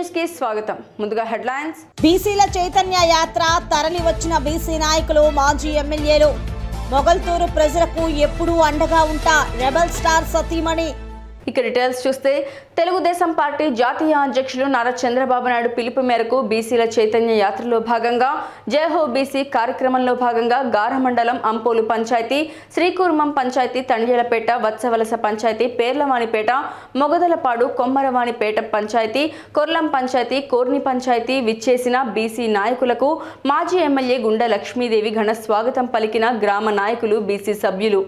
News కి స్వాగతం. ముందుగా హెడ్లైన్స్. బీసీల చైతన్య యాత్ర తరలి వచ్చిన బీసీ నాయకులు, మాజీ ఎమ్మెల్యేలు. మొగల్తూరు ప్రజలకు ఎప్పుడూ అండగా ఉంటా రెబల్ స్టార్ సతీమణి. ఇక డీటెయిల్స్ చూస్తే తెలుగుదేశం పార్టీ జాతీయ అధ్యక్షులు నారా చంద్రబాబు నాయుడు పిలుపు మేరకు బీసీల చైతన్య యాత్రలో భాగంగా జయహో బీసీ కార్యక్రమంలో భాగంగా గార మండలం అంపోలు పంచాయతీ, శ్రీకూర్మం పంచాయతీ, తండ్యాలపేట, వత్సవలస పంచాయతీ, పేర్లవాణిపేట, మొగదలపాడు, కొమ్మరవాణిపేట పంచాయతీ, కొర్లం పంచాయతీ, కోర్ని పంచాయతీ విచ్చేసిన బీసీ నాయకులకు మాజీ ఎమ్మెల్యే గుండా లక్ష్మీదేవి ఘన స్వాగతం పలికిన గ్రామ నాయకులు, బీసీ సభ్యులు.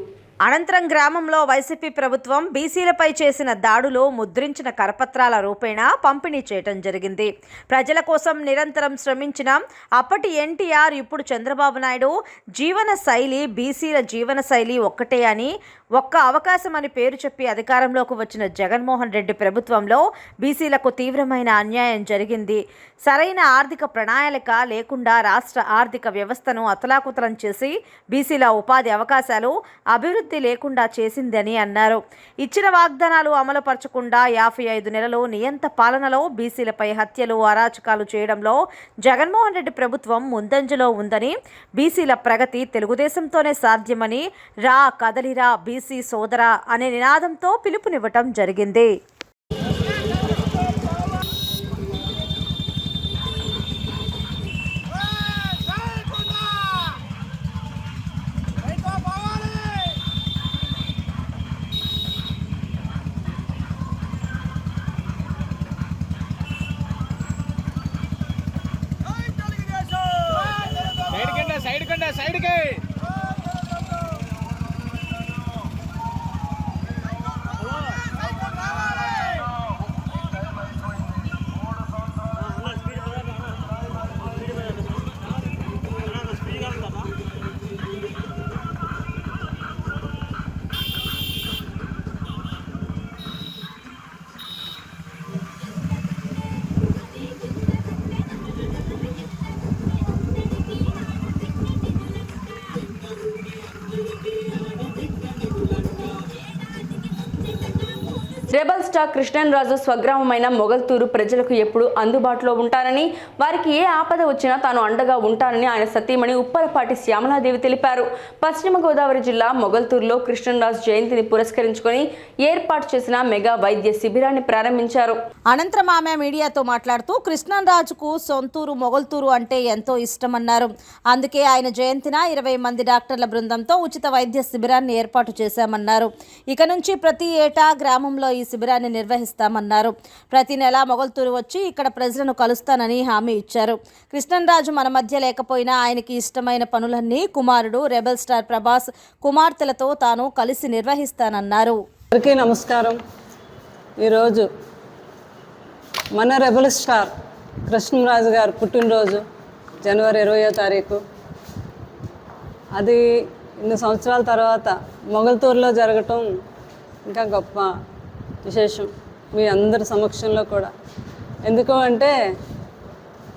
అనంతరం గ్రామంలో వైసీపీ ప్రభుత్వం బీసీలపై చేసిన దాడులో ముద్రించిన కరపత్రాల రూపేణా పంపిణీ చేయడం జరిగింది. ప్రజల కోసం నిరంతరం శ్రమించిన అప్పటి ఎన్టీఆర్, ఇప్పుడు చంద్రబాబు నాయుడు జీవన శైలి, బీసీల జీవన శైలి ఒక్కటే అని, ఒక్క అవకాశం అని పేరు చెప్పి అధికారంలోకి వచ్చిన జగన్మోహన్ రెడ్డి ప్రభుత్వంలో బీసీలకు తీవ్రమైన అన్యాయం జరిగింది. సరైన ఆర్థిక ప్రణాళిక లేకుండా రాష్ట్ర ఆర్థిక వ్యవస్థను అతలాకుతలం చేసి బీసీల ఉపాధి అవకాశాలు, అభివృద్ధి లేకుండా చేసిందని అన్నారు. ఇచ్చిన వాగ్దానాలు అమలుపరచకుండా 55 నెలలు నియంత పాలనలో బీసీలపై హత్యలు, అరాచకాలు చేయడంలో జగన్మోహన్ రెడ్డి ప్రభుత్వం ముందంజలో ఉందని, బీసీల ప్రగతి తెలుగుదేశంతోనే సాధ్యమని, రా కదలిరా బీసీ సోదరా అనే నినాదంతో పిలుపునివ్వటం జరిగింది. సైడ్ కి రెబల్ స్టార్ కృష్ణరాజు స్వగ్రామమైన మొగల్తూరు ప్రజలకు ఎప్పుడు అందుబాటులో ఉంటానని, వారికి ఏ ఆపద వచ్చినా తాను అండగా ఉంటానని ఆయన సతీమణి ఉప్పలపాటి శ్యామలాదేవి తెలిపారు. పశ్చిమ గోదావరి జిల్లా మొగల్తూరులో కృష్ణరాజు జయంతిని పురస్కరించుకొని ఏర్పాటు చేసిన మెగా వైద్య శిబిరాన్ని ప్రారంభించారు. అనంతరం ఆమె మీడియాతో మాట్లాడుతూ కృష్ణరాజుకు సొంతూరు మొగల్తూరు అంటే ఎంతో ఇష్టమన్నారు. అందుకే ఆయన జయంతిన 20 మంది డాక్టర్ల బృందంతో ఉచిత వైద్య శిబిరాన్ని ఏర్పాటు చేశామన్నారు. ఇక నుంచి ప్రతి ఏటా గ్రామంలో ఈ శిబిరాన్ని నిర్వహిస్తామన్నారు. ప్రతి నెల మొగల్తూరు వచ్చి ఇక్కడ ప్రజలను కలుస్తానని హామీ ఇచ్చారు. కృష్ణరాజు మన మధ్య లేకపోయినా ఆయనకి ఇష్టమైన పనులన్నీ కుమారుడు రెబల్ స్టార్ ప్రభాస్ కుమార్తెలతో తాను కలిసి నిర్వహిస్తానన్నారు. అందరికీ నమస్కారం. ఈరోజు మన రెబల్ స్టార్ కృష్ణరాజు గారు పుట్టినరోజు జనవరి 20వ తారీఖు. అది ఇన్ని సంవత్సరాల తర్వాత మొగల్తూరులో జరగటం ఇంకా గొప్ప విశేషం మీ అందరి సమక్షంలో కూడా. ఎందుకు అంటే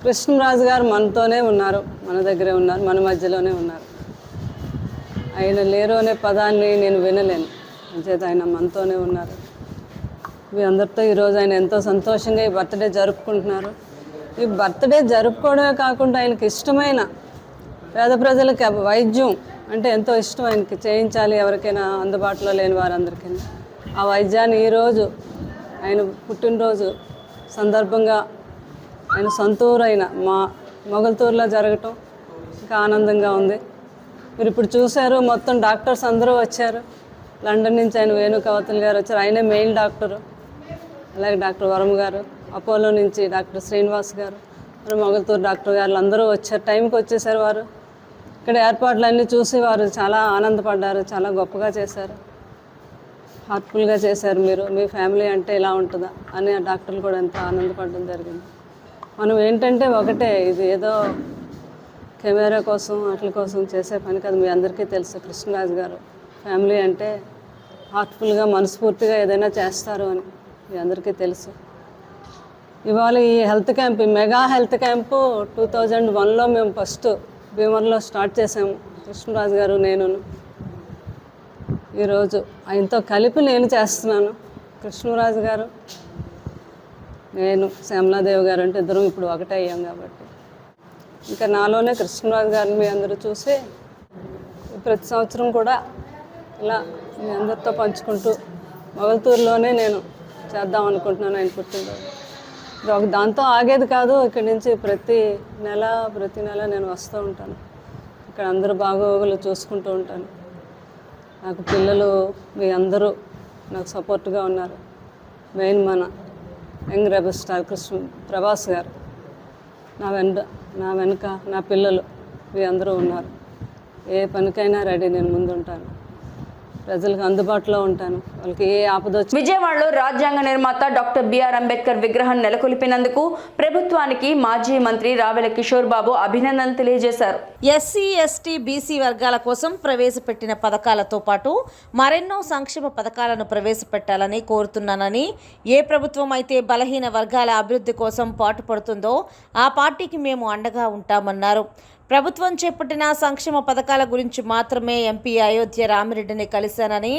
కృష్ణరాజు గారు మనతోనే ఉన్నారు, మన దగ్గరే ఉన్నారు, మన మధ్యలోనే ఉన్నారు. ఆయన లేరు అనే పదాన్ని నేను వినలేను, అంచేత ఆయన మనతోనే ఉన్నారు. మీ అందరితో ఈరోజు ఆయన ఎంతో సంతోషంగా ఈ బర్త్డే జరుపుకుంటున్నారు. ఈ బర్త్డే జరుపుకోవడమే కాకుండా ఆయనకి ఇష్టమైన పేద ప్రజలకి వైద్యం అంటే ఎంతో ఇష్టం, ఆయనకి చేయించాలి ఎవరికైనా అందుబాటులో లేని వారందరికీ. ఆ వైద్యాన్ని ఈరోజు ఆయన పుట్టినరోజు సందర్భంగా ఆయన సొంతూరు అయిన మా మొగల్తూరులో జరగటం ఇంకా ఆనందంగా ఉంది. మీరు ఇప్పుడు చూశారు, మొత్తం డాక్టర్స్ అందరూ వచ్చారు. లండన్ నుంచి ఆయన వేణుకవతులు గారు వచ్చారు, ఆయనే మెయిన్ డాక్టరు. అలాగే డాక్టర్ వరమ గారు, అపోలో నుంచి డాక్టర్ శ్రీనివాస్ గారు, మరి మొగల్తూరు డాక్టర్ గారు అందరూ వచ్చారు. టైంకి వచ్చేసారు. వారు ఇక్కడ ఏర్పాట్లన్నీ చూసి వారు చాలా ఆనందపడ్డారు, చాలా గొప్పగా చేశారు, హార్ట్ఫుల్గా చేశారు. మీరు మీ ఫ్యామిలీ అంటే ఇలా ఉంటుందా అని ఆ డాక్టర్లు కూడా ఎంతో ఆనందపడడం జరిగింది. మనం ఏంటంటే ఒకటే, ఇది ఏదో కెమెరా కోసం వాటి కోసం చేసే పని కాదు. మీ అందరికీ తెలుసు కృష్ణరాజు గారు ఫ్యామిలీ అంటే హార్ట్ఫుల్గా మనస్ఫూర్తిగా ఏదైనా చేస్తారు అని మీ అందరికీ తెలుసు. ఇవాళ ఈ హెల్త్ క్యాంప్, ఈ మెగా హెల్త్ క్యాంపు 2001లో మేము ఫస్ట్ భీమవరంలో స్టార్ట్ చేసాము, కృష్ణరాజు గారు నేను. ఈరోజు ఆయనతో కలిపి నేను చేస్తున్నాను. కృష్ణరాజు గారు నేను శ్యామలాదేవి గారు అంటే ఇద్దరం ఇప్పుడు ఒకటే అయ్యాం కాబట్టి ఇంకా నాలోనే కృష్ణరాజు గారిని మీ అందరూ చూసి ప్రతి సంవత్సరం కూడా ఇలా మీ అందరితో పంచుకుంటూ మొగల్తూరులోనే నేను చేద్దాం అనుకుంటున్నాను ఆయన పుట్టినరోజు. దాంతో ఆగేది కాదు. ఇక్కడి నుంచి ప్రతి నెల నేను వస్తూ ఉంటాను. ఇక్కడ అందరూ బాగోగులు చూసుకుంటూ ఉంటాను. నాకు పిల్లలు మీ అందరూ నాకు సపోర్ట్గా ఉన్నారు. మెయిన్ మన యంగ్ రెబల్ స్టార్ ప్రభాస్ గారు నా వెనుక నా పిల్లలు మీ అందరూ ఉన్నారు. ఏ పనికైనా రెడీ, నేను ముందుంటాను, ప్రజలకు అందుబాటులో ఉంటాను. వాళ్ళకి ఏ ఆపద వచ్చి విజయవాడలో రాజ్యాంగ నిర్మాత డాక్టర్ బిఆర్ అంబేద్కర్ విగ్రహం నెలకొల్పినందుకు ప్రభుత్వానికి మాజీ మంత్రి రావెల కిషోర్ బాబు అభినందనలు తెలియజేశారు. ఎస్సీ ఎస్టీ బీసీ వర్గాల కోసం ప్రవేశపెట్టిన పథకాలతో పాటు మరెన్నో సంక్షేమ పథకాలను ప్రవేశపెట్టాలని కోరుతున్నానని, ఏ ప్రభుత్వం అయితే బలహీన వర్గాల అభివృద్ధి కోసం పాటుపడుతుందో ఆ పార్టీకి మేము అండగా ఉంటామన్నారు. ప్రభుత్వం చేపట్టిన సంక్షేమ పథకాల గురించి మాత్రమే ఎంపీ అయోధ్య రామిరెడ్డిని కలిశానని,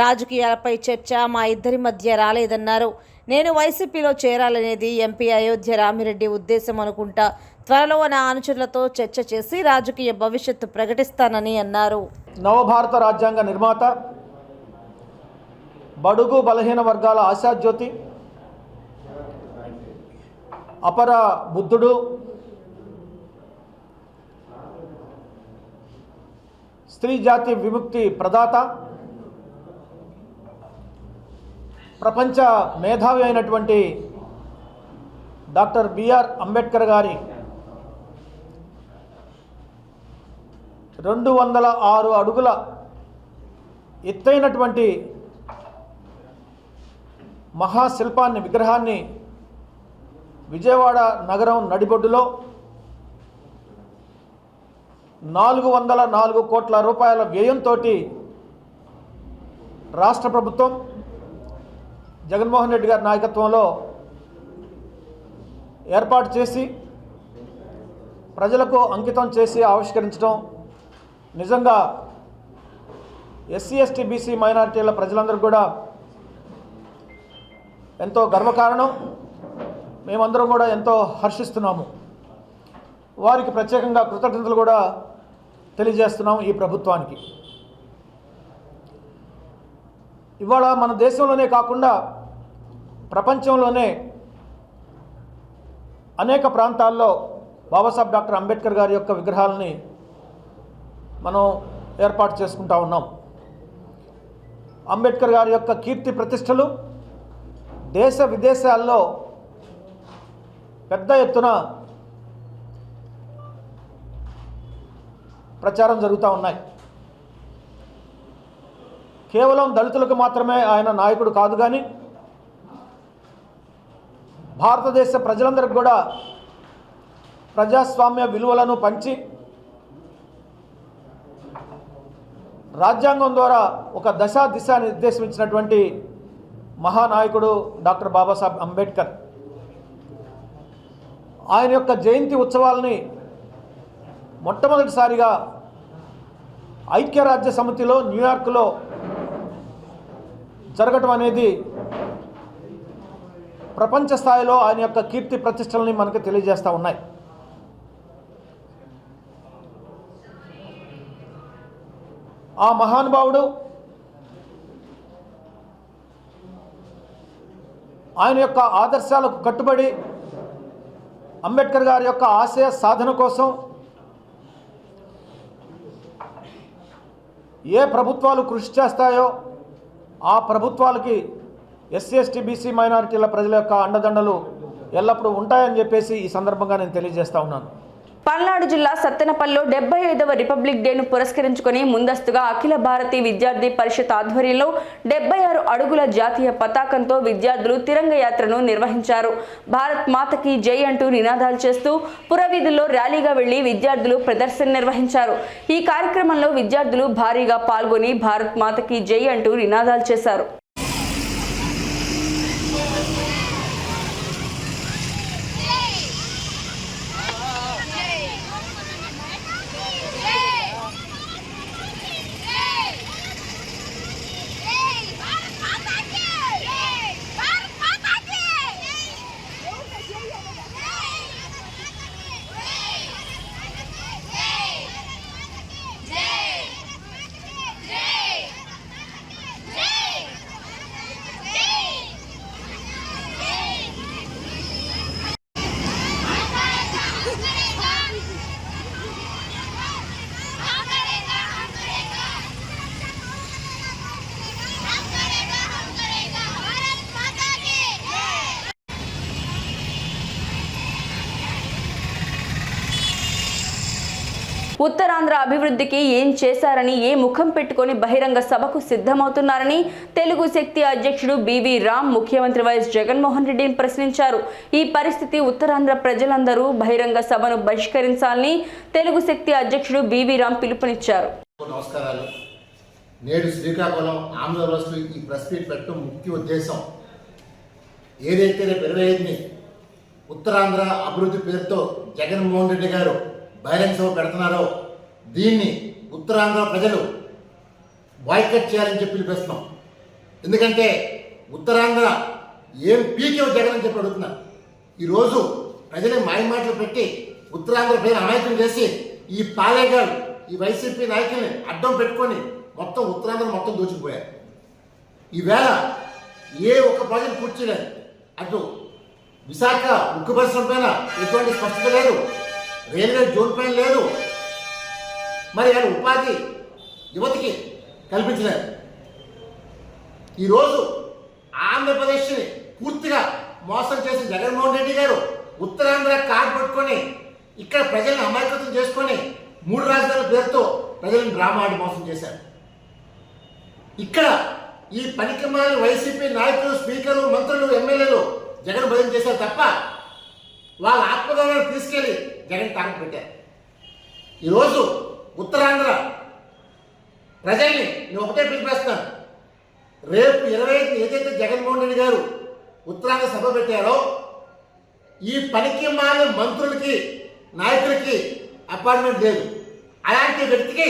రాజకీయాలపై చర్చ మా ఇద్దరి మధ్య రాలేదన్నారు. నేను వైసీపీలో చేరాలనేది ఎంపీ అయోధ్య రామిరెడ్డి ఉద్దేశం అనుకుంటా. త్వరలో నా అనుచరులతో చర్చ చేసి రాజకీయ భవిష్యత్తు ప్రకటిస్తానని అన్నారు. నవభారత రాజ్యాంగ నిర్మాత, బడుగు బలహీన వర్గాల ఆశాజ్యోతి, అపర బుద్ధుడు, స్త్రీ జాతి విముక్తి ప్రదాత, ప్రపంచ మేధావి అయినటువంటి డాక్టర్ బిఆర్ అంబేద్కర్ గారి 206 అడుగుల ఎత్తైనటువంటి మహాశిల్పాన్ని, విగ్రహాన్ని విజయవాడ నగరం నడిబొడ్డులో 404 కోట్ల రూపాయల వ్యయంతో రాష్ట్ర ప్రభుత్వం జగన్మోహన్ రెడ్డి గారి నాయకత్వంలో ఏర్పాటు చేసి ప్రజలకు అంకితం చేసి ఆవిష్కరించడం నిజంగా ఎస్సీ ఎస్టీ బీసీ మైనారిటీల ప్రజలందరూ కూడా ఎంతో గర్వకారణం. మేమందరం కూడా ఎంతో హర్షిస్తున్నాము. వారికి ప్రత్యేకంగా కృతజ్ఞతలు కూడా తెలియజేస్తున్నాం ఈ ప్రభుత్వానికి. ఇవాళ మన దేశంలోనే కాకుండా ప్రపంచంలోనే అనేక ప్రాంతాల్లో బాబాసాహెబ్ డాక్టర్ అంబేద్కర్ గారి యొక్క విగ్రహాలని మనం ఏర్పాటు చేసుకుంటా ఉన్నాం. అంబేద్కర్ గారి యొక్క కీర్తి ప్రతిష్టలు దేశ విదేశాల్లో పెద్ద ఎత్తున ప్రచారం జరుగుతూ ఉన్నాయి. కేవలం దళితులకు మాత్రమే ఆయన నాయకుడు కాదు, కానీ భారతదేశ ప్రజలందరికీ కూడా ప్రజాస్వామ్య విలువలను పంచి రాజ్యాంగం ద్వారా ఒక దిశ నిర్దేశించినటువంటి మహానాయకుడు డాక్టర్ బాబాసాహెబ్ అంబేద్కర్. ఆయన యొక్క జయంతి ఉత్సవాలని మొట్టమొదటిసారిగా ఐక్యరాజ్య సమితిలో న్యూయార్క్లో జరగటం అనేది ప్రపంచ స్థాయిలో ఆయన యొక్క కీర్తి ప్రతిష్టలని మనకు తెలియజేస్తూ ఉన్నాయి. ఆ మహానుభావుడు ఆయన యొక్క ఆదర్శాలకు కట్టుబడి అంబేద్కర్ గారి యొక్క ఆశయ సాధన కోసం ఏ ప్రభుత్వాలు కృషి చేస్తాయో ఆ ప్రభుత్వాలకి ఎస్సీ ఎస్టీ బీసీ మైనారిటీల ప్రజల యొక్క అండదండలు ఎల్లప్పుడూ ఉంటాయని చెప్పేసి ఈ సందర్భంగా నేను తెలియజేస్తా ఉన్నాను. పల్నాడు జిల్లా సత్తెనపల్లిలో 75వ రిపబ్లిక్ డేను పురస్కరించుకొని ముందస్తుగా అఖిల భారతీయ విద్యార్థి పరిషత్ ఆధ్వర్యంలో 76 అడుగుల జాతీయ పతాకంతో విద్యార్థులు తిరంగ యాత్రను నిర్వహించారు. భారత్ మాతకి జై అంటూ నినాదాలు చేస్తూ పురవీధుల్లో ర్యాలీగా వెళ్లి విద్యార్థులు ప్రదర్శన నిర్వహించారు. ఈ కార్యక్రమంలో విద్యార్థులు భారీగా పాల్గొని భారత్ మాతకి జై అంటూ నినాదాలు చేశారు. ఉత్తరాంధ్ర అభివృద్ధికి ఏం చేశారని ఏ ముఖం పెట్టుకొని బహిరంగ సభకు సిద్ధమవుతున్నారని తెలుగు శక్తి అధ్యక్షుడు బివి రామ్ ముఖ్యమంత్రి వైఎస్ జగన్మోహన్ రెడ్డిని ప్రశ్నించారు. ఈ పరిస్థితి ఉత్తరాంధ్ర ప్రజలందరూ బహిరంగ సభను బహిష్కరించాలని తెలుగు శక్తి అధ్యక్షుడు బివి రామ్ పిలుపునిచ్చారు. నమస్కారాలు. నేడు శ్రీకాకుళం ఆంధ్రప్రదేశ్లో ఈ ప్రెస్ మీట్ పెట్టడం ముఖ్య ఉద్దేశం ఏదైతే రేపు 25ని ఉత్తరాంధ్ర అభివృద్ధి పేరుతో జగన్మోహన్ రెడ్డి గారు బహిరంగ సభ పెడుతున్నారో దీన్ని ఉత్తరాంధ్ర ప్రజలు బాయ్కట్ చేయాలని చెప్పి పిలిపిస్తున్నాం. ఎందుకంటే ఉత్తరాంధ్ర ఏం పీకేవ్ జగన్ అని చెప్పి అడుగుతున్నారు. ఈరోజు ప్రజలు మాయమాటలు పెట్టి ఉత్తరాంధ్ర ప్రజలు అమాయకం చేసి ఈ పాలేగారు ఈ వైసీపీ నాయకుల్ని అడ్డం పెట్టుకొని మొత్తం ఉత్తరాంధ్ర మొత్తం దోచుకుపోయారు. ఈవేళ ఏ ఒక్క ప్రాజెక్ట్ పూర్తి చేయలేదు. అటు విశాఖ ఉక్కు పరిశ్రమ పైన ఎటువంటి స్పష్టత లేదు, రైల్వే జోన్ పైన లేదు, మరి ఆయన ఉపాధి యువతికి కల్పించలేదు. ఈరోజు ఆంధ్రప్రదేశ్ని పూర్తిగా మోసం చేసిన జగన్మోహన్ రెడ్డి గారు ఉత్తరాంధ్ర కార్డు పట్టుకొని ఇక్కడ ప్రజల్ని అమాయకత్వం చేసుకొని 3 రాజధానుల పేరుతో ప్రజలను డ్రామా ఆడి మోసం చేశారు. ఇక్కడ ఈ పనికిమాలిన వైసీపీ నాయకులు, స్పీకర్లు, మంత్రులు, ఎమ్మెల్యేలు జగన్ భయం చేశారు తప్ప వాళ్ళ ఆత్మగౌరవాన్ని తీసుకెళ్లి జగన్ తాకట్టు పెట్టారు. ఈరోజు ఉత్తరాంధ్ర ప్రజల్ని నేను ఒకటే పిలిపేస్తున్నాను. రేపు 25 ఏదైతే జగన్మోహన్ రెడ్డి గారు ఉత్తరాంధ్ర సభ పెట్టారో ఈ పనికిమాలిన మంత్రులకి, నాయకులకి అపాయింట్మెంట్ లేదు. అలాంటి వ్యక్తికి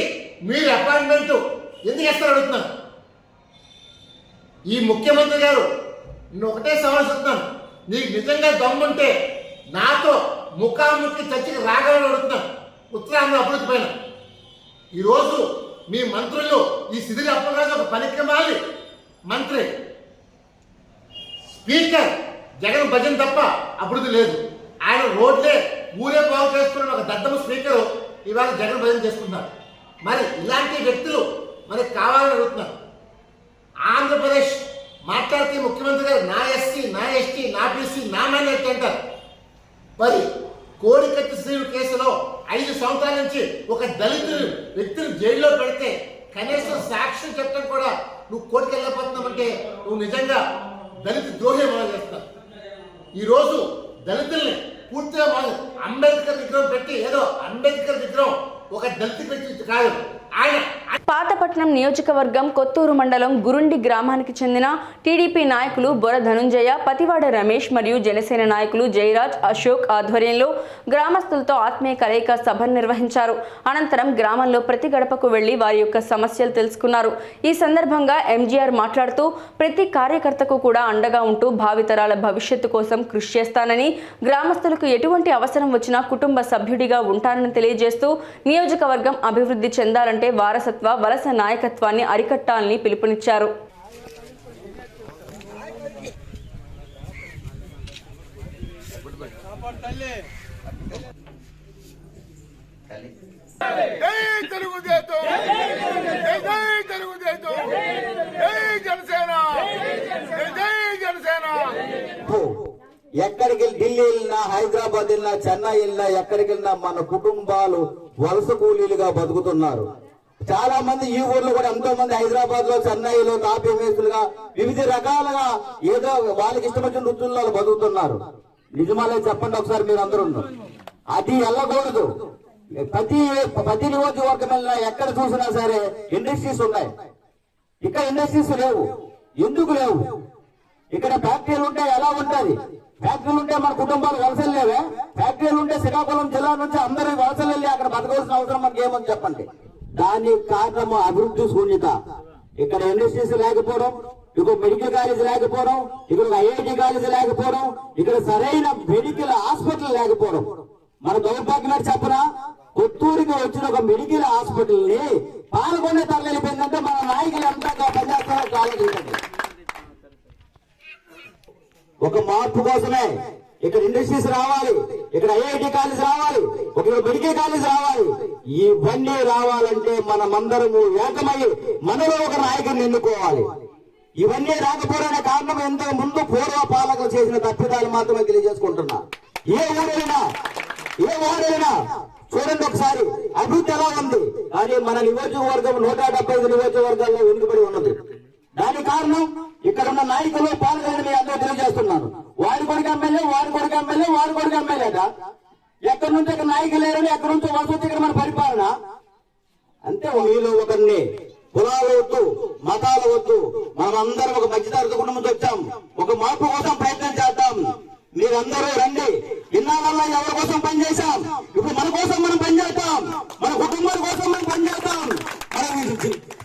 మీరు అపాయింట్మెంట్ ఎందుకు ఇస్తారు అడుగుతున్నాను. ఈ ముఖ్యమంత్రి గారు నేను ఒకటే సవాల్ చెప్తున్నాను, నీకు నిజంగా దమ్ముంటే నాతో ముఖాముఖి చర్చకి రాగలని అడుగుతున్నాను. ఉత్తరాంధ్ర అభివృద్ధి పైన ఈరోజు మీ మంత్రులు ఈ సిదిరి అప్పలరాజు ఒక పనికిమాలి మంత్రి, స్పీకర్ జగన్ భజన్ తప్ప అభివృద్ధి లేదు. ఆయన రోడ్లే ఊరే బాగు చేసుకున్న ఒక దద్దము స్పీకరు ఇవాళ జగన్ భజన చేసుకుంటున్నారు. మరి ఇలాంటి వ్యక్తులు మనకి కావాలని అడుగుతున్నారు. ఆంధ్రప్రదేశ్ మాట్లాడితే ముఖ్యమంత్రి గారు నా ఎస్సీ, నా ఎస్టీ, నా బీసీ, నా మైనారిటీ అంటారు. మరి కోడికత్తి శ్రీను కేసులో 5 సంవత్సరాల నుంచి ఒక దళిత వ్యక్తిని జైల్లో పెడితే కనీసం సాక్ష్యం చెప్పడం కూడా నువ్వు కోర్టుకు వెళ్ళిపోతున్నావంటే నువ్వు నిజంగా దళిత ద్రోహి మనం చేస్తున్నావు. ఈరోజు దళితుల్ని పూర్తిగా అంబేద్కర్ విగ్రహం పెట్టి ఏదో అంబేద్కర్ విగ్రహం ఒక దళిత వ్యక్తి కాదు. ఆయన పాతపట్నం నియోజకవర్గం కొత్తూరు మండలం గురుండి గ్రామానికి చెందిన టీడీపీ నాయకులు బొర ధనుంజయ, పతివాడ రమేష్ మరియు జనసేన నాయకులు జయరాజ్, అశోక్ ఆధ్వర్యంలో గ్రామస్తులతో ఆత్మీయ కలయిక సభను నిర్వహించారు. అనంతరం గ్రామంలో ప్రతి గడపకు వెళ్లి వారి యొక్క సమస్యలు తెలుసుకున్నారు. ఈ సందర్భంగా ఎంజీఆర్ మాట్లాడుతూ ప్రతి కార్యకర్తకు కూడా అండగా ఉంటూ భావితరాల భవిష్యత్తు కోసం కృషి చేస్తానని, గ్రామస్తులకు ఎటువంటి అవసరం వచ్చినా కుటుంబ సభ్యుడిగా ఉంటానని తెలియజేస్తూ నియోజకవర్గం అభివృద్ధి చెందాలంటే వారసత్వ వలస నాయకత్వాన్ని అరికట్టాలని పిలుపునిచ్చారు. ఎక్కడికి ఢిల్లీ వెళ్ళినా, హైదరాబాద్ వెళ్ళినా, చెన్నై వెళ్ళినా, ఎక్కడికి వెళ్ళినా మన కుటుంబాలు వలస కూలీలుగా బతుకుతున్నారు. చాలా మంది ఈ ఊర్లో కూడా ఎంతో మంది హైదరాబాద్ లో, చెన్నైలో తాపీ మేస్తులుగా వివిధ రకాలుగా ఏదో వాళ్ళకి ఇష్టమైన వృత్తుల్లో బతుకుతున్నారు. నిజమాలే చెప్పండి ఒకసారి మీరు అందరూ. అది వెళ్ళకూడదు. ప్రతి నియోజకవర్గం వెళ్ళినా ఎక్కడ చూసినా సరే ఇండస్ట్రీస్ ఉన్నాయి. ఇక్కడ ఇండస్ట్రీస్ లేవు. ఎందుకు లేవు? ఇక్కడ ఫ్యాక్టరీలు ఉంటే ఎలా ఉంటది? ఫ్యాక్టరీలు ఉంటే మన కుటుంబాలు వలసలు లేవే? ఫ్యాక్టరీలు ఉంటే శ్రీకాకుళం జిల్లా నుంచి అందరూ వలసలు వెళ్ళి అక్కడ బతకవలసిన అవసరం మనకి ఏమని చెప్పండి. దానికి కారణము అభివృద్ధి శూన్యత. ఇక్కడ ఇండస్ట్రీస్ లేకపోవడం, ఇక్కడ మెడికల్ కాలేజ్ లేకపోవడం, ఇక్కడ ఐఐటి కాలేజ్ లేకపోవడం, ఇక్కడ సరైన మెడికల్ హాస్పిటల్ లేకపోవడం. మన దౌర్భాగ్యం చెప్పనా, కొత్తూరుకి వచ్చిన ఒక మెడికల్ హాస్పిటల్ ని పాల్గొనే తరలిపోయిందంటే మన నాయకులు ఎంత పనిచేస్తారో ఆలోచించండి. ఒక మార్పు కోసమే ఇక్కడ ఇండస్ట్రీస్ రావాలి, ఇక్కడ ఐఐటి కాలేజ్ రావాలి, ఒక మెడికల్ కాలేజ్ రావాలి. ఇవన్నీ రావాలంటే మనమందరము ఏకమయ్యి మనలో ఒక నాయకుడిని ఎన్నుకోవాలి. ఇవన్నీ రాకపోవడానికి కారణం ఇంతకు ముందు పూర్వ పాలకులు చేసిన తప్పిదాలు మాత్రమే తెలియజేసుకుంటున్నా. ఏ ఊరైనా చూడండి ఒకసారి అభివృద్ధి ఎలా ఉంది. కానీ మన నియోజకవర్గం 175 నియోజకవర్గాల్లో వెనుకబడి ఉన్నది. దానికి కారణం ఇక్కడ ఉన్న నాయకులు పాల్గొని మీ అందరూ తెలియజేస్తున్నాను. వారి కొడుకు ఎమ్మెల్యే, వారి కొడుకు ఎమ్మెల్యే, వారి కొడుకు ఎమ్మెల్యేట. ఎక్కడి నుంచి ఇక్కడ నాయకులు లేరని, ఎక్కడి నుంచి వస్తుంది ఇక్కడ మన పరిపాలన. అంతే, మీలో ఒకరిని కులాలు వద్దు, మతాలు వద్దు, మనం అందరం ఒక మధ్యతరగతి కుటుంబం నుంచి వచ్చాం. ఒక మార్పు కోసం ప్రయత్నం చేద్దాం. మీరందరూ రండి. ఇన్నాళ్ళ ఎవరి కోసం పనిచేశాం, ఇప్పుడు మన కోసం మనం పనిచేద్దాం. మన కుటుంబాల కోసం మనం పనిచేద్దాం.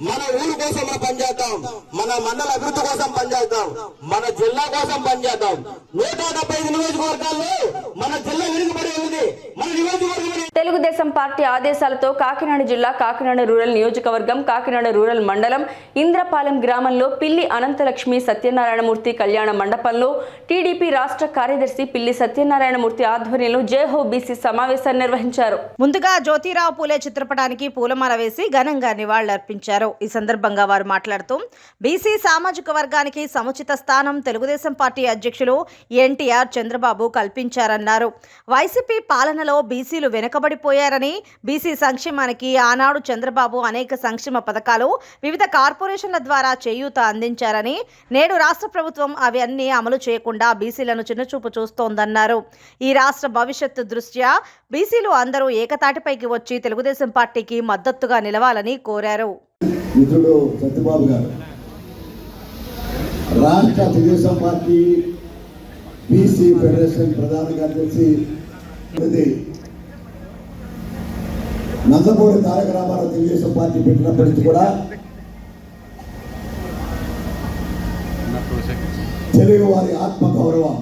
మన ఊరు కోసం మనం పనిచేద్దాం. మన మండల అభివృద్ధి కోసం పనిచేద్దాం. మన జిల్లా కోసం పనిచేద్దాం. 175 నియోజకవర్గాల్లో మన జిల్లా వెనుకబడి ఉంది. మన నియోజకవర్గం తెలుగుదేశం పార్టీ ఆదేశాలతో కాకినాడ జిల్లా కాకినాడ రూరల్ నియోజకవర్గం కాకినాడ రూరల్ మండలం ఇంద్రపాలెం గ్రామంలో పిల్లి అనంతలక్ష్మి సత్యనారాయణమూర్తి కళ్యాణ మండపంలో టీడీపీ రాష్ట్ర కార్యదర్శి పిల్లి సత్యనారాయణమూర్తి ఆధ్వర్యంలో జయహో బీసీ సమావేశాన్ని నిర్వహించారు. ముందుగా జ్యోతిరావు పూలే చిత్రపటానికి పూలమాల వేసి ఘనంగా నివాళులర్పించారు. ఈ సందర్భంగా వారు మాట్లాడుతూ బీసీ సామాజిక వర్గానికి సముచిత స్థానం తెలుగుదేశం పార్టీ అధ్యక్షులు ఎన్టీఆర్ చంద్రబాబు కల్పించారన్నారు. వైసీపీ పాలనలో బీసీలు వెనుకబడిపోయారని, బీసీ సంక్షేమానికి ఆనాడు చంద్రబాబు అనేక సంక్షేమ పథకాలు వివిధ కార్పొరేషన్ల ద్వారా చేయూత అందించారని, నేడు రాష్ట్ర ప్రభుత్వం అవి అన్నీ అమలు చేయకుండా బీసీలను చిన్నచూపు చూస్తోందన్నారు. ఈ రాష్ట్ర భవిష్యత్తు దృష్ట్యా బీసీలు అందరూ ఏకతాటిపైకి వచ్చి తెలుగుదేశం పార్టీకి మద్దతుగా నిలవాలని కోరారు. మిత్రుడు సత్యబాబు గారు రాష్ట్ర తెలుగుదేశం పార్టీ బీసీ ఫెడరేషన్ ప్రధాన కార్యదర్శి నందమూరి తారక రామారావు తెలుగుదేశం పార్టీ పెట్టినప్పటి నుంచి కూడా తెలుగు వారి ఆత్మగౌరవం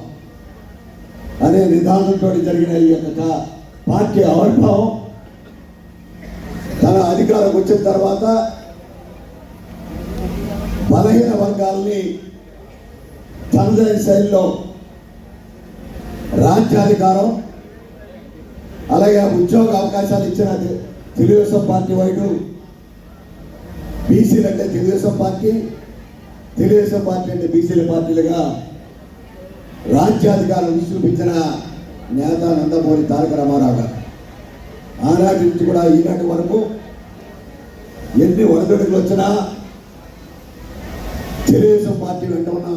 అనే నిదానంతో జరిగిన ఈ యొక్క పార్టీ ఆవిర్భావం తన అధికారం వచ్చిన తర్వాత బలహీన వర్గాలని తనదైన శైలిలో రాజ్యాధికారం అలాగే ఉద్యోగ అవకాశాలు ఇచ్చిన తెలుగుదేశం పార్టీ వైపు బీసీలు అంటే తెలుగుదేశం పార్టీ అంటే బీసీల పార్టీలుగా రాజ్యాధికారం చూపించిన నేత నందమూరి తారక రామారావు గారు ఆనాటి నుంచి కూడా ఈనాటి వరకు ఎన్ని ఒడిదుడుకులు వచ్చినా తెలుగుదేశం పార్టీ వెంట ఉన్న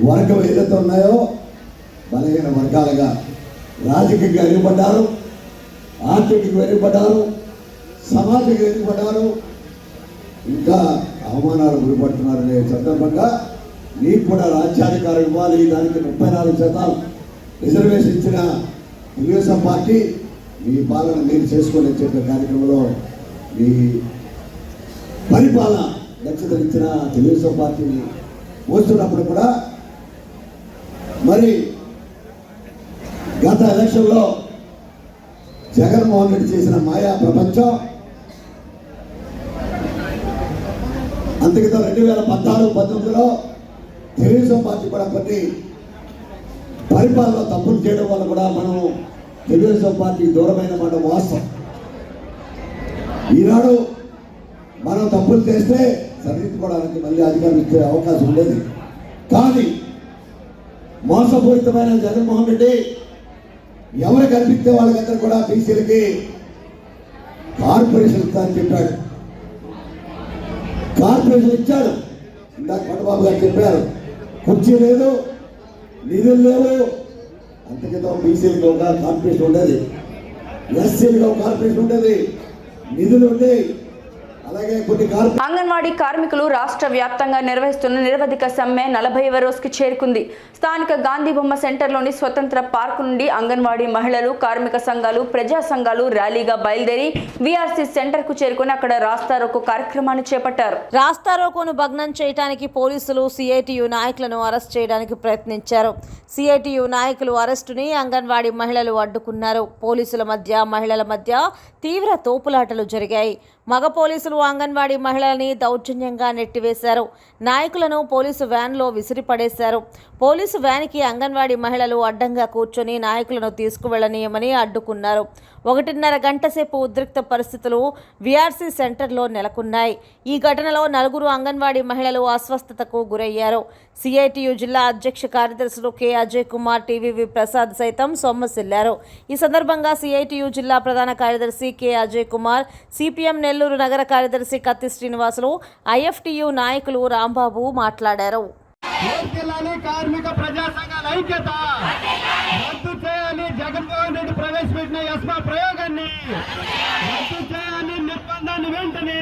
వర్గం ఏదైతే ఉన్నాయో బలహీన వర్గాలుగా రాజకీయంగా వెనుకబడ్డారు, ఆర్థికంగా వెనుకబడ్డారు, సమాజంగా వెనుకబడ్డారు, ఇంకా అవమానాలు గురిపడుతున్నారనే సందర్భంగా మీకు కూడా రాజ్యాధికారం ఇవ్వాలి, దానికి 34% రిజర్వేషన్ ఇచ్చిన తెలుగుదేశం పార్టీ మీ పాలన మీరు చేసుకొని చెప్పే కార్యక్రమంలో మీ పరిపాలన దక్షత ఇచ్చిన తెలుగుదేశం పార్టీని వస్తున్నప్పుడు కూడా మరి గత ఎలక్షన్లో జగన్మోహన్ రెడ్డి చేసిన మాయా ప్రపంచం అంతకితో 2014-19లో తెలుగుదేశం పార్టీ కూడా కొన్ని పరిపాలనలో తప్పులు చేయడం వల్ల కూడా మనం తెలుగుదేశం పార్టీకి దూరమైన మాట వాస్తవం. ఈనాడు మనం తప్పులు చేస్తే సరిదిద్దుకోవడానికి మళ్ళీ అధికారం ఇచ్చే అవకాశం ఉండేది. కానీ మోసపూరితమైన జగన్మోహన్ రెడ్డి ఎవరు కనిపిస్తే వాళ్ళకందరూ కూడా బీసీలకి కార్పొరేషన్ ఇస్తారని చెప్పాడు. కార్పొరేషన్ ఇచ్చాడు. ఇందాక కొండబాబు గారు చెప్పారు, కుర్చీ లేదు, నిధులు లేవు. అంతకితో బీసీలకు ఒక కార్పొరేషన్ ఉండేది, ఎస్సీలకు ఒక కార్పొరేషన్ ఉండేది, నిధులు ఉండేవి. అలాగే కొన్ని అంగన్వాడీ కార్మికులు రాష్ట్ర వ్యాప్తంగా నిర్వహిస్తున్న నిరవధిక సమ్మె 40వ రోజుకి చేరుకుంది. స్థానిక గాంధీ బొమ్మ సెంటర్లోని స్వతంత్ర పార్కు నుండి అంగన్వాడీ మహిళలు, కార్మిక సంఘాలు, ప్రజా సంఘాలు ర్యాలీగా బయలుదేరి వీఆర్సీ సెంటర్కు చేరుకుని అక్కడ రాస్తారోకో కార్యక్రమాన్ని చేపట్టారు. రాస్తారోకోను భగ్నం చేయడానికి పోలీసులు సిఐటియు నాయకులను అరెస్ట్ చేయడానికి ప్రయత్నించారు. సిఐటియు నాయకులు అరెస్టుని అంగన్వాడీ మహిళలు అడ్డుకున్నారు. పోలీసుల మధ్య మహిళల మధ్య తీవ్ర తోపులాటలు జరిగాయి. మగ పోలీసులు అంగన్వాడీ మహిళల్ని దౌర్జన్యంగా నెట్టివేశారు. నాయకులను పోలీసు వ్యాన్లో విసిరిపడేశారు. పోలీసు వ్యాన్కి అంగన్వాడీ మహిళలు అడ్డంగా కూర్చొని నాయకులను తీసుకువెళ్లనీయమని అడ్డుకున్నారు. 1.5 గంట సేపు ఉద్రిక్త పరిస్థితులు వీఆర్సీ సెంటర్లో నెలకొన్నాయి. ఈ ఘటనలో 4 అంగన్వాడీ మహిళలు అస్వస్థతకు గురయ్యారు. సిఐటియు జిల్లా అధ్యక్ష కార్యదర్శులు కె అజయ్ కుమార్, టీవీవి ప్రసాద్ సైతం సొమ్మసిల్లారు. ఈ సందర్భంగా సిఐటియు జిల్లా ప్రధాన కార్యదర్శి కె అజయ్ కుమార్, సిపిఎం నెల్లూరు నగర కార్యదర్శి కత్తి శ్రీనివాసులు, ఐఎఫ్టియు నాయకులు రాంబాబు మాట్లాడారు. కార్మిక ప్రజా సంఘాల ఐక్యత రద్దు చేయాలి. జగన్మోహన్ రెడ్డి ప్రవేశపెట్టిన ఎస్మా ప్రయోగాన్ని రద్దు చేయాలి. నిర్బంధాన్ని వెంటనే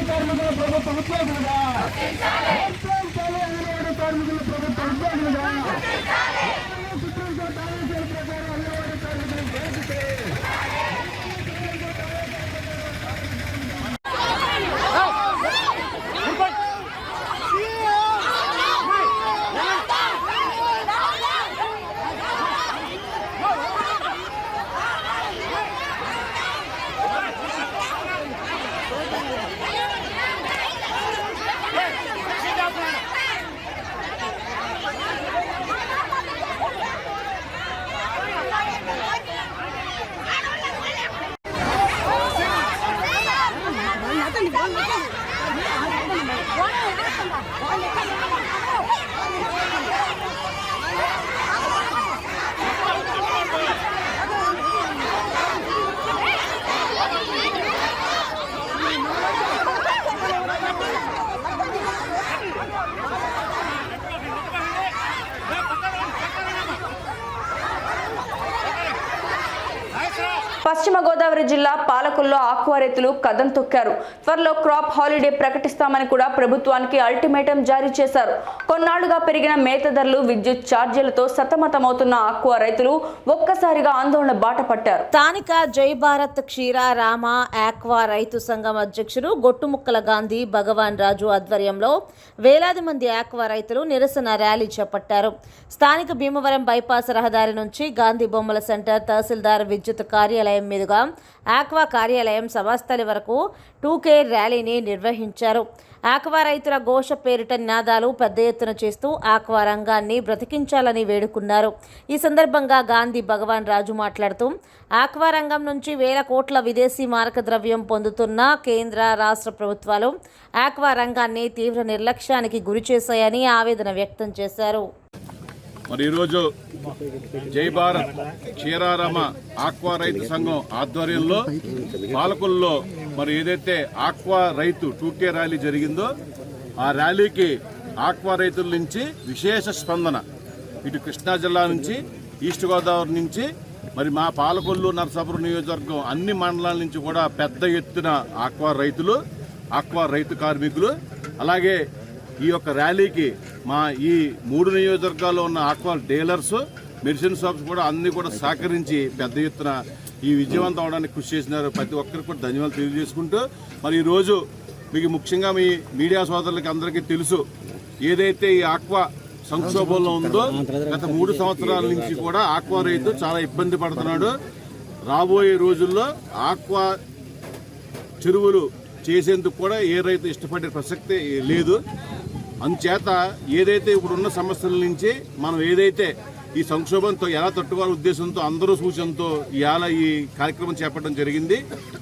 కార్మికుల ప్రభుత్వ ఉద్యోగులుగా కార్మికుల ప్రభుత్వ ఉద్యోగులుగా సుప్రీంకోర్టు ఆదేశాల ప్రకారం అంగన్వాడీ కార్మికులను చేర్చితే పశ్చిమ గోదావరి జిల్లా పాలకుల్లో ఆక్వా రైతులు కదం తొక్కారు. త్వరలో క్రాప్ హాలిడే ప్రకటిస్తామని కూడా ప్రభుత్వానికి అల్టిమేటం జారీ చేశారు. కొన్నాళ్లుగా పెరిగిన మేత ధరలు, విద్యుత్ ఛార్జీలతో సతమతమవుతున్న ఆక్వా రైతులు ఒక్కసారిగా ఆందోళన బాట పట్టారు. స్థానిక జై భారత్ క్షీర రామ ఆక్వా రైతు సంఘం అధ్యక్షుడు గొట్టుముక్కల గాంధీ భగవాన్ రాజు ఆధ్వర్యంలో వేలాది మంది ఆక్వా రైతులు నిరసన ర్యాలీ చేపట్టారు. స్థానిక భీమవరం బైపాస్ రహదారి నుంచి గాంధీ బొమ్మల సెంటర్, తహసీల్దార్ విద్యుత్ కార్యాలయం మీదుగా ఆక్వా కార్యాలయం సభాస్థలి వరకు 2K ర్యాలీని నిర్వహించారు. ఆక్వా రైతుల ఘోష పేరిట నినాదాలు పెద్ద ఎత్తున చేస్తూ ఆక్వా రంగాన్ని బ్రతికించాలని వేడుకున్నారు. ఈ సందర్భంగా గాంధీ భగవాన్ రాజు మాట్లాడుతూ ఆక్వా రంగం నుంచి వేల కోట్ల విదేశీ మారక ద్రవ్యం పొందుతున్న కేంద్ర, రాష్ట్ర ప్రభుత్వాలు ఆక్వా రంగాన్ని తీవ్ర నిర్లక్ష్యానికి గురి చేశాయని ఆవేదన వ్యక్తం చేశారు. మరి ఈరోజు జై భారత్ క్షీరారామ ఆక్వా రైతు సంఘం ఆధ్వర్యంలో పాలకుల్లో మరి ఏదైతే ఆక్వా రైతు 2K ర్యాలీ జరిగిందో ఆ ర్యాలీకి ఆక్వా రైతుల నుంచి విశేష స్పందన. ఇటు కృష్ణా జిల్లా నుంచి, ఈస్ట్ గోదావరి నుంచి, మరి మా పాలకొల్లు, నరసాపురం నియోజకవర్గం అన్ని మండలాల నుంచి కూడా పెద్ద ఎత్తున ఆక్వా రైతులు, ఆక్వా రైతు కార్మికులు, అలాగే ఈ యొక్క ర్యాలీకి మా ఈ 3 నియోజకవర్గాల్లో ఉన్న ఆక్వా డీలర్స్, మెడిసిన్ షాప్స్ కూడా అన్ని కూడా సహకరించి పెద్ద ఎత్తున ఈ విజయవంతం అవడానికి కృషి చేసినారు. ప్రతి ఒక్కరికి కూడా ధన్యవాదాలు తెలియజేసుకుంటూ మరి ఈరోజు మీకు ముఖ్యంగా మీ మీడియా సోదరులకి అందరికీ తెలుసు, ఏదైతే ఈ ఆక్వా సంక్షోభంలో ఉందో గత 3 సంవత్సరాల నుంచి కూడా ఆక్వా రైతు చాలా ఇబ్బంది పడుతున్నాడు. రాబోయే రోజుల్లో ఆక్వా చెరువులు చేసేందుకు కూడా ఏ రైతు ఇష్టపడే ప్రసక్తే లేదు. అందుచేత ఏదైతే ఇప్పుడున్న సమస్యల నుంచి మనం ఏదైతే ఈ సంక్షోభంతో ఎలా తట్టుకోవాలనే ఉద్దేశంతో అందరూ సూచనతో ఇవాళ ఈ కార్యక్రమం చేపట్టడం జరిగింది.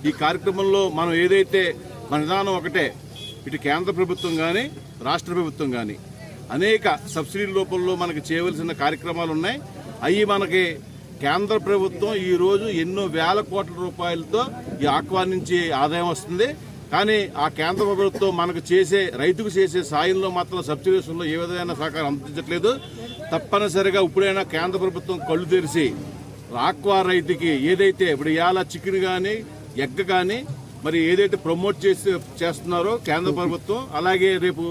ఈ కార్యక్రమంలో మనం ఏదైతే మన విధానం ఒకటే, ఇటు కేంద్ర ప్రభుత్వం కానీ రాష్ట్ర ప్రభుత్వం కానీ అనేక సబ్సిడీ రూపంలో మనకి చేయవలసిన కార్యక్రమాలు ఉన్నాయి. అవి మనకి కేంద్ర ప్రభుత్వం ఈరోజు ఎన్నో వేల కోట్ల రూపాయలతో ఈ ఆక్వా నుంచి ఆదాయం వస్తుంది. కానీ ఆ కేంద్ర ప్రభుత్వం మనకు చేసే, రైతుకు చేసే సాయంలో మాత్రం సబ్సిడీస్లో ఏ విధమైన సహకారం అందించట్లేదు. తప్పనిసరిగా ఇప్పుడైనా కేంద్ర ప్రభుత్వం కళ్ళు తెరిచి ఆక్వా రైతుకి ఏదైతే ఇప్పుడు ఇవాళ చికెన్ కానీ ఎగ్ కానీ మరి ఏదైతే ప్రమోట్ చేస్తున్నారో కేంద్ర ప్రభుత్వం, అలాగే రేపు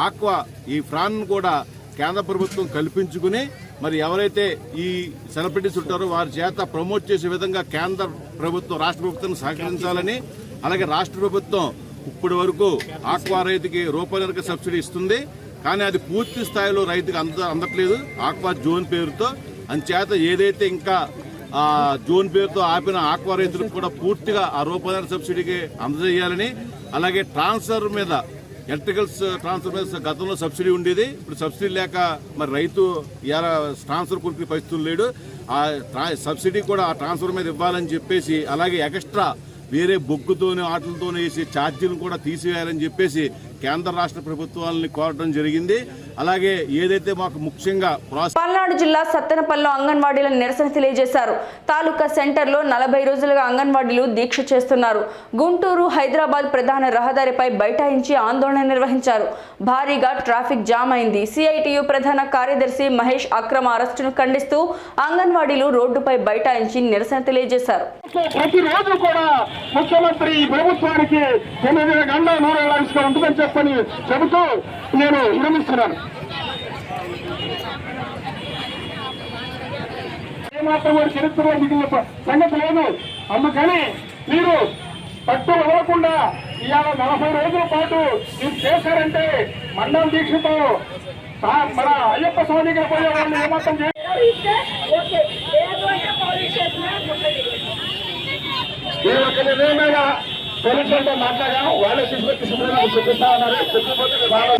ఆక్వా ఈ ఫ్రాన్ కూడా కేంద్ర ప్రభుత్వం కల్పించుకుని మరి ఎవరైతే ఈ సెలబ్రిటీస్ ఉంటారో వారి చేత ప్రమోట్ చేసే విధంగా కేంద్ర ప్రభుత్వం, రాష్ట్ర ప్రభుత్వం సహకరించాలని, అలాగే రాష్ట్ర ప్రభుత్వం ఇప్పటి వరకు ఆక్వా రైతుకి రూపాయల సబ్సిడీ ఇస్తుంది. కానీ అది పూర్తి స్థాయిలో రైతుకి అందట్లేదు ఆక్వా జోన్ పేరుతో. అందుచేత ఏదైతే ఇంకా జోన్ పేరుతో ఆపిన ఆక్వా రైతులకు కూడా పూర్తిగా ఆ రూపాయల సబ్సిడీకి అందజేయాలని, అలాగే ట్రాన్స్ఫర్ మీద, ఎలక్ట్రికల్స్ ట్రాన్స్ఫర్ మీద గతంలో సబ్సిడీ ఉండేది, ఇప్పుడు సబ్సిడీ లేక మరి రైతు ఇలా ట్రాన్స్ఫర్ కొనుక్కునే పరిస్థితులు లేడు. ఆ సబ్సిడీ కూడా ఆ ట్రాన్స్ఫర్ మీద ఇవ్వాలని చెప్పేసి, అలాగే ఎక్స్ట్రా వేరే బొగ్గుతోనే వాటితోనే వేసి ఛార్జీలు కూడా తీసివేయాలని చెప్పేసి కేంద్ర రాష్ట్ర ప్రభుత్వాలని కోరడం జరిగింది. అలాగే ఏదైతే మాకు ముఖ్యంగా పల్నాడు జిల్లా సత్తెనపల్లిలో అంగన్వాడీల నిరసన తెలియజేశారు. తాలూకా సెంటర్లో 40 రోజులుగా అంగన్వాడీలు దీక్ష చేస్తున్నారు. గుంటూరు హైదరాబాద్ ప్రధాన రహదారిపై బైఠాయించి ఆందోళన నిర్వహించారు. భారీగా ట్రాఫిక్ జామ్ అయింది. సిఐటియు ప్రధాన కార్యదర్శి మహేష్ అక్రమ అరెస్టును ఖండిస్తూ అంగన్వాడీలు రోడ్డుపై బైఠాయించి నిరసన తెలియజేశారు. ప్రతిరోజు కూడా ముఖ్యమంత్రి ఈ ప్రభుత్వానికి 9 గంటల నూరేళ్ల ఇసుక ఉంటుందని చెప్పని చెబుతూ నేను విరమిస్తున్నాను. ఏమాత్రం చరిత్రలో మిగిలిన సంగతి లేదు. అందుకని మీరు పట్టు వదలకుండా ఇవాళ 40 రోజుల పాటు మీరు చేశారంటే మండల దీక్షతో మన అయ్యప్ప స్వామి దగ్గర పోయే వాళ్ళు ఏమాత్రం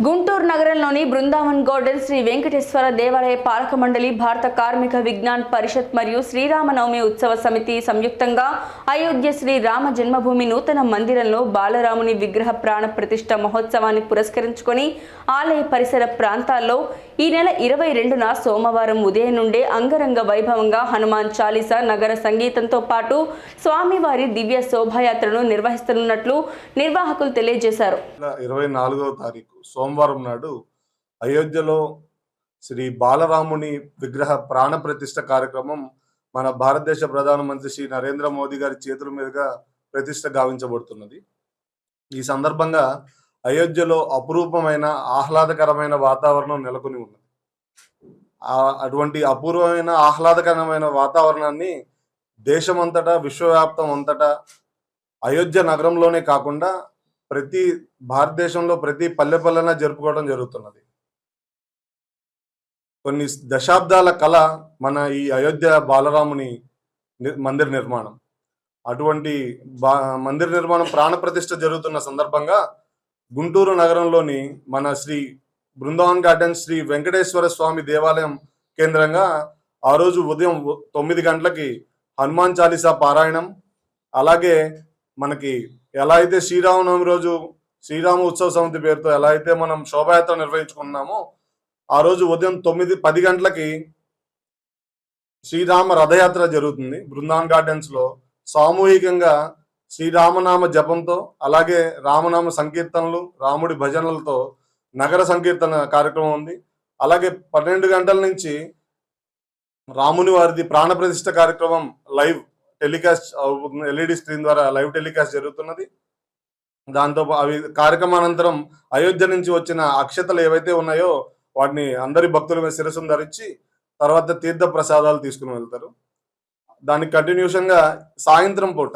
గుంటూరు నగరంలోని బృందావన్ గార్డెన్ శ్రీ వెంకటేశ్వర దేవాలయ పాలక మండలి, భారత కార్మిక విజ్ఞాన్ పరిషత్ మరియు శ్రీరామనవమి ఉత్సవ సమితి సంయుక్తంగా అయోధ్య శ్రీ రామ జన్మభూమి నూతన మందిరంలో బాలరాముని విగ్రహ ప్రాణ ప్రతిష్ఠ మహోత్సవాన్ని పురస్కరించుకొని ఆలయ పరిసర ప్రాంతాల్లో ఈ నెల 22న సోమవారం ఉదయం నుండే అంగరంగ వైభవంగా హనుమాన్ చాలీసా, నగర సంగీతంతో పాటు స్వామివారి దివ్య శోభాయాత్రను నిర్వహిస్తున్నట్లు నిర్వాహకులు తెలియజేశారు. 24వ తారీఖు సోమవారం నాడు అయోధ్యలో శ్రీ బాలరాముని విగ్రహ ప్రాణ ప్రతిష్ఠ కార్యక్రమం మన భారతదేశ ప్రధానమంత్రి శ్రీ నరేంద్ర మోదీ గారి చేతుల మీదుగా ప్రతిష్ఠ గావించబడుతున్నది. ఈ సందర్భంగా అయోధ్యలో అపురూపమైన ఆహ్లాదకరమైన వాతావరణం నెలకొని ఉన్నది. అటువంటి అపూర్వమైన ఆహ్లాదకరమైన వాతావరణాన్ని దేశమంతటా, విశ్వవ్యాప్తం అంతటా, అయోధ్య నగరంలోనే కాకుండా ప్రతి భారతదేశంలో ప్రతి పల్లెపల్లెన జరుపుకోవడం జరుగుతున్నది. కొన్ని దశాబ్దాల కళ మన ఈ అయోధ్య బాలరాముని మందిర నిర్మాణం. అటువంటి మందిర నిర్మాణం ప్రాణ ప్రతిష్ఠ జరుగుతున్న సందర్భంగా గుంటూరు నగరంలోని మన శ్రీ బృందావన్ గార్డెన్ శ్రీ వెంకటేశ్వర స్వామి దేవాలయం కేంద్రంగా ఆ రోజు ఉదయం 9 గంటలకి హనుమాన్ చాలీసా పారాయణం, అలాగే మనకి ఎలా అయితే శ్రీరామనవమి రోజు శ్రీరామ ఉత్సవ సమితి పేరుతో ఎలా అయితే మనం శోభాయాత్ర నిర్వహించుకున్నామో ఆ రోజు ఉదయం 9-10 గంటలకి శ్రీరామ రథయాత్ర జరుగుతుంది. బృందావన్ గార్డెన్స్ లో సామూహికంగా శ్రీరామనామ జపంతో, అలాగే రామనామ సంకీర్తనలు, రాముడి భజనలతో నగర సంకీర్తన కార్యక్రమం ఉంది. అలాగే 12 గంటల నుంచి రాముని వారిది ప్రాణ ప్రతిష్ఠ కార్యక్రమం లైవ్ టెలికాస్ట్ ఎల్ఈడి స్క్రీన్ ద్వారా లైవ్ టెలికాస్ట్ జరుగుతున్నది. దాంతో అవి కార్యక్రమానంతరం అయోధ్య నుంచి వచ్చిన అక్షతలు ఏవైతే ఉన్నాయో వాటిని అందరి భక్తుల శిరస్సును ధరించి తర్వాత తీర్థ ప్రసాదాలు తీసుకుని వెళ్తారు. దానికి కంటిన్యూషన్గా సాయంత్రం పూట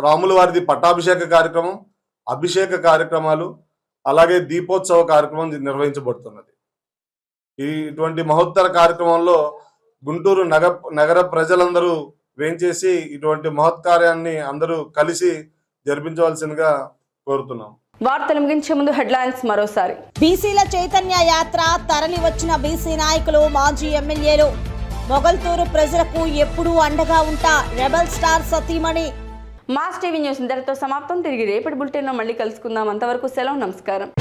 రాముల వారిది పట్టాభిషేక కార్యక్రమం, అభిషేక కార్యక్రమాలు, అలాగే దీపోత్సవ కార్యక్రమం నిర్వహించబడుతున్నది. ఇటువంటి మహోత్తర కార్యక్రమంలో గుంటూరు నగర ప్రజలందరూ వేంచేసి ఇటువంటి మహత్కార్యాన్ని అందరూ కలిసి జరిపించవలసిందిగా కోరుతున్నాం. వార్తలు ముగించే ముందు హెడ్లైన్స్ మరోసారి. బీసీల చైతన్య యాత్ర తరలి వచ్చిన బీసీ నాయకులు, మాజీ ఎమ్మెల్యేలు. మొగల్తూరు ప్రజలకు ఎప్పుడూ అండగా ఉంటా రెబల్ స్టార్ సతీమణి. మాస్ టీవీ న్యూస్ ఇంతటితో సమాప్తం. తిరిగి రేపటి బులెటిన్లో మళ్ళీ కలుసుకుందాం. అంతవరకు సెలవు, నమస్కారం.